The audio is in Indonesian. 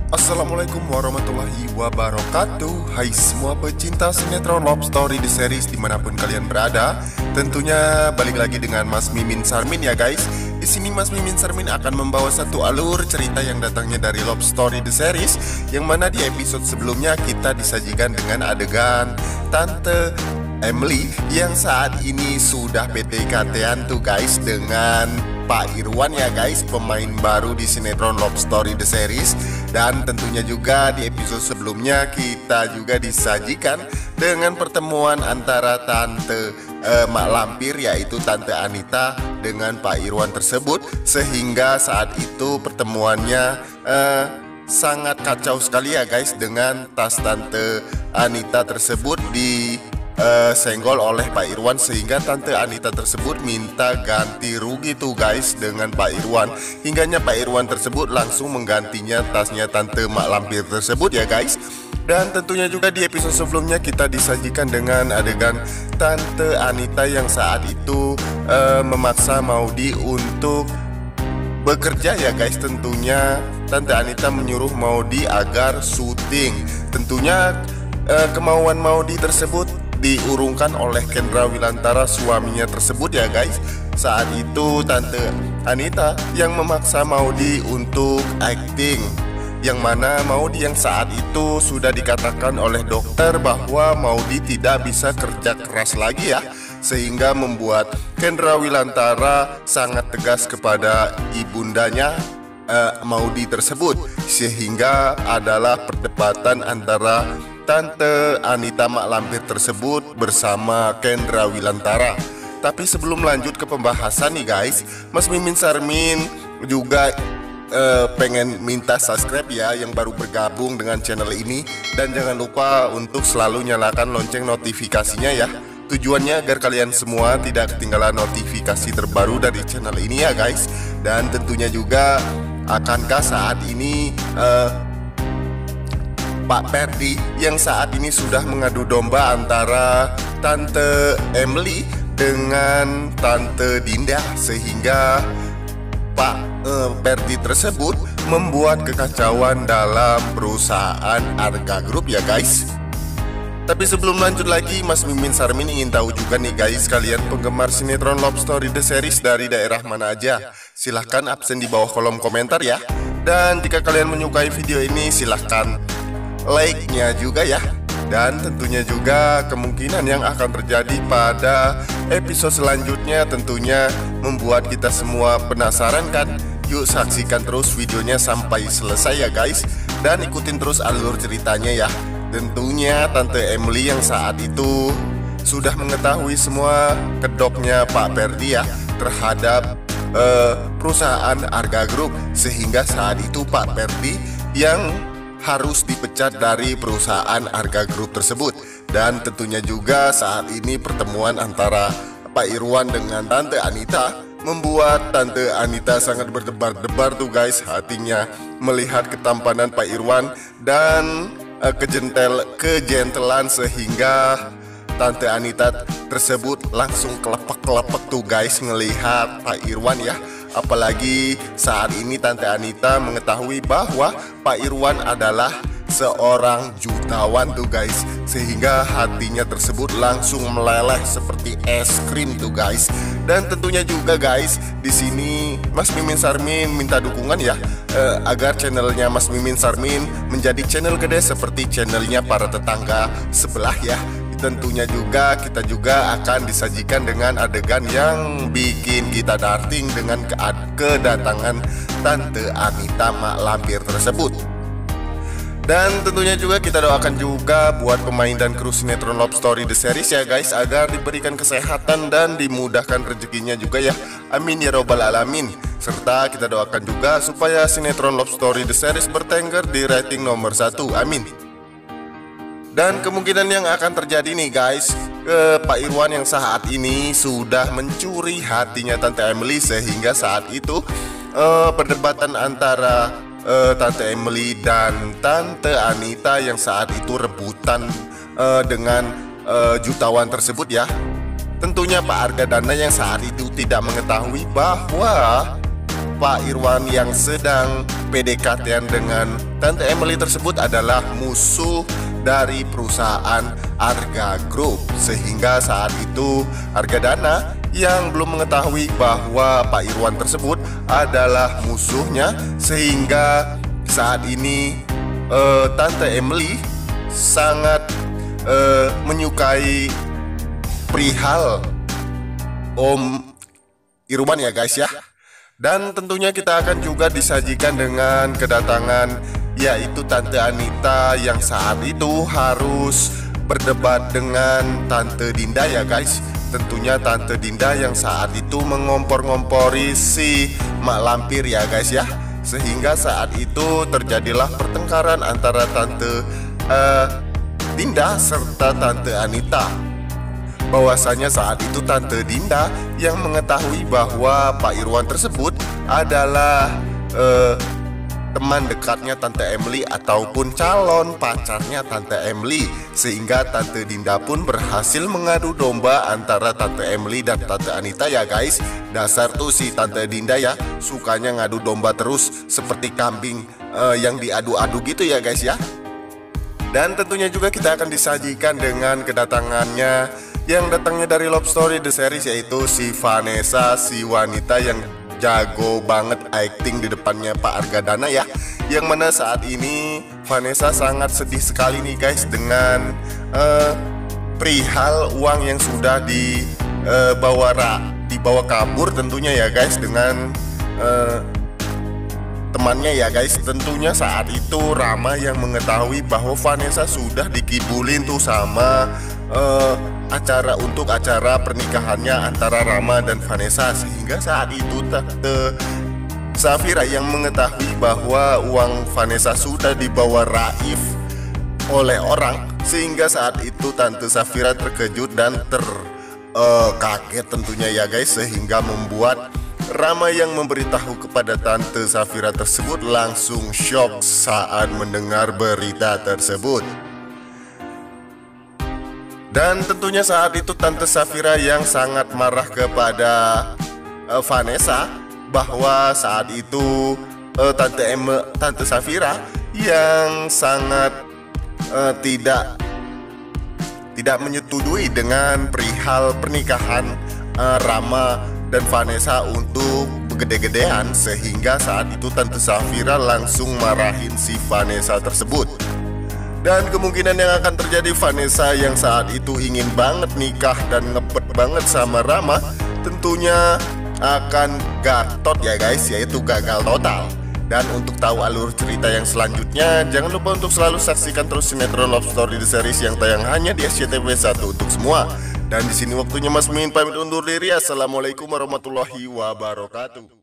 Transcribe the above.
Assalamualaikum warahmatullahi wabarakatuh. Hai semua pecinta sinetron Love Story The Series dimanapun kalian berada. Tentunya balik lagi dengan Mas Mimin Sarmin ya guys. Di sini Mas Mimin Sarmin akan membawa satu alur cerita yang datangnya dari Love Story The Series, yang mana di episode sebelumnya kita disajikan dengan adegan Tante Emily yang saat ini sudah PDKT-an tuh guys dengan Pak Irwan ya guys, pemain baru di sinetron Love Story The Series. Dan tentunya juga di episode sebelumnya kita juga disajikan dengan pertemuan antara Tante Mak Lampir, yaitu Tante Anita dengan Pak Irwan tersebut. Sehingga saat itu pertemuannya sangat kacau sekali ya guys, dengan tas Tante Anita tersebut senggol oleh Pak Irwan, sehingga Tante Anita tersebut minta ganti rugi tuh guys dengan Pak Irwan. Hingganya Pak Irwan tersebut langsung menggantinya tasnya Tante Mak Lampir tersebut ya guys. Dan tentunya juga di episode sebelumnya kita disajikan dengan adegan Tante Anita yang saat itu memaksa Maudy untuk bekerja ya guys. Tentunya Tante Anita menyuruh Maudy agar syuting. Tentunya kemauan Maudy tersebut diurungkan oleh Kendra Wilantara, suaminya tersebut ya guys. Saat itu Tante Anita yang memaksa Maudy untuk acting, yang mana Maudy yang saat itu sudah dikatakan oleh dokter bahwa Maudy tidak bisa kerja keras lagi ya, sehingga membuat Kendra Wilantara sangat tegas kepada ibundanya Maudy tersebut. Sehingga adalah perdebatan antara Tante Anita Mak Lampir tersebut bersama Kendra Wilantara. Tapi sebelum lanjut ke pembahasan nih guys, Mas Mimin Sarmin juga pengen minta subscribe ya yang baru bergabung dengan channel ini. Dan jangan lupa untuk selalu nyalakan lonceng notifikasinya ya. Tujuannya agar kalian semua tidak ketinggalan notifikasi terbaru dari channel ini ya guys. Dan tentunya juga akankah saat ini Pak Perdi yang saat ini sudah mengadu domba antara Tante Emily dengan Tante Dinda, sehingga Pak Perdi tersebut membuat kekacauan dalam perusahaan Arga Group ya guys. Tapi sebelum lanjut lagi, Mas Mimin Sarmin ingin tahu juga nih guys, kalian penggemar sinetron Love Story The Series dari daerah mana aja? Silahkan absen di bawah kolom komentar ya. Dan jika kalian menyukai video ini, silahkan like-nya juga ya. Dan tentunya juga kemungkinan yang akan terjadi pada episode selanjutnya tentunya membuat kita semua penasaran kan. Yuk saksikan terus videonya sampai selesai ya guys. Dan ikutin terus alur ceritanya ya. Tentunya Tante Emily yang saat itu sudah mengetahui semua kedoknya Pak Perdi ya terhadap perusahaan Arga Group, sehingga saat itu Pak Perdi yang harus dipecat dari perusahaan Arga Group tersebut. Dan tentunya juga saat ini pertemuan antara Pak Irwan dengan Tante Anita membuat Tante Anita sangat berdebar-debar tuh guys hatinya melihat ketampanan Pak Irwan dan kejentelan, sehingga Tante Anita tersebut langsung kelepek-kelepek tuh guys ngelihat Pak Irwan ya. Apalagi saat ini Tante Anita mengetahui bahwa Pak Irwan adalah seorang jutawan tuh guys, sehingga hatinya tersebut langsung meleleh seperti es krim tuh guys. Dan tentunya juga guys, di sini Mas Mimin Sarmin minta dukungan ya agar channelnya Mas Mimin Sarmin menjadi channel gede seperti channelnya para tetangga sebelah ya. Tentunya juga kita juga akan disajikan dengan adegan yang bikin kita darting dengan kedatangan Tante Anita Mak Lampir tersebut. Dan tentunya juga kita doakan juga buat pemain dan kru sinetron Love Story The Series ya guys, agar diberikan kesehatan dan dimudahkan rezekinya juga ya. Amin ya robbal alamin. Serta kita doakan juga supaya sinetron Love Story The Series bertengger di rating nomor 1. Amin. Dan kemungkinan yang akan terjadi nih guys, Pak Irwan yang saat ini sudah mencuri hatinya Tante Emily, sehingga saat itu perdebatan antara Tante Emily dan Tante Anita yang saat itu rebutan dengan jutawan tersebut ya. Tentunya Pak Argadana yang saat itu tidak mengetahui bahwa Pak Irwan yang sedang PDKT-an dengan Tante Emily tersebut adalah musuh dari perusahaan Arga Group. Sehingga saat itu Argadana yang belum mengetahui bahwa Pak Irwan tersebut adalah musuhnya, sehingga saat ini Tante Emily sangat menyukai perihal Om Irwan ya guys ya. Dan tentunya kita akan juga disajikan dengan kedatangan yaitu Tante Anita yang saat itu harus berdebat dengan Tante Dinda ya guys. Tentunya Tante Dinda yang saat itu mengompor-ngompori si Mak Lampir ya guys ya. Sehingga saat itu terjadilah pertengkaran antara Tante Dinda serta Tante Anita. Bahwasanya saat itu Tante Dinda yang mengetahui bahwa Pak Irwan tersebut adalah teman dekatnya Tante Emily ataupun calon pacarnya Tante Emily, sehingga Tante Dinda pun berhasil mengadu domba antara Tante Emily dan Tante Anita ya guys. Dasar tuh si Tante Dinda ya, sukanya ngadu domba terus seperti kambing yang diadu-adu gitu ya guys ya. Dan tentunya juga kita akan disajikan dengan kedatangannya yang datangnya dari Love Story The Series, yaitu si Vanessa, si wanita yang jago banget acting di depannya Pak Argadana ya. Yang mana saat ini Vanessa sangat sedih sekali nih guys dengan perihal uang yang sudah dibawa kabur tentunya ya guys dengan temannya ya guys. Tentunya saat itu Rama yang mengetahui bahwa Vanessa sudah dikibulin tuh sama acara pernikahannya antara Rama dan Vanessa, sehingga saat itu Tante Safira yang mengetahui bahwa uang Vanessa sudah dibawa Raif oleh orang, sehingga saat itu Tante Safira terkejut dan kaget tentunya ya guys, sehingga membuat Rama yang memberitahu kepada Tante Safira tersebut langsung shock saat mendengar berita tersebut. Dan tentunya saat itu Tante Safira yang sangat marah kepada Vanessa, bahwa saat itu Tante Safira yang sangat tidak menyetujui dengan perihal pernikahan Rama dan Vanessa untuk gede-gedean, sehingga saat itu Tante Safira langsung marahin si Vanessa tersebut. Dan kemungkinan yang akan terjadi, Vanessa yang saat itu ingin banget nikah dan ngepet banget sama Rama tentunya akan gatot ya guys, yaitu gagal total. Dan untuk tahu alur cerita yang selanjutnya, jangan lupa untuk selalu saksikan terus sinetron Love Story The Series yang tayang hanya di SCTV1 untuk semua. Dan di sini waktunya Mas Mimin pamit undur diri. Assalamualaikum warahmatullahi wabarakatuh.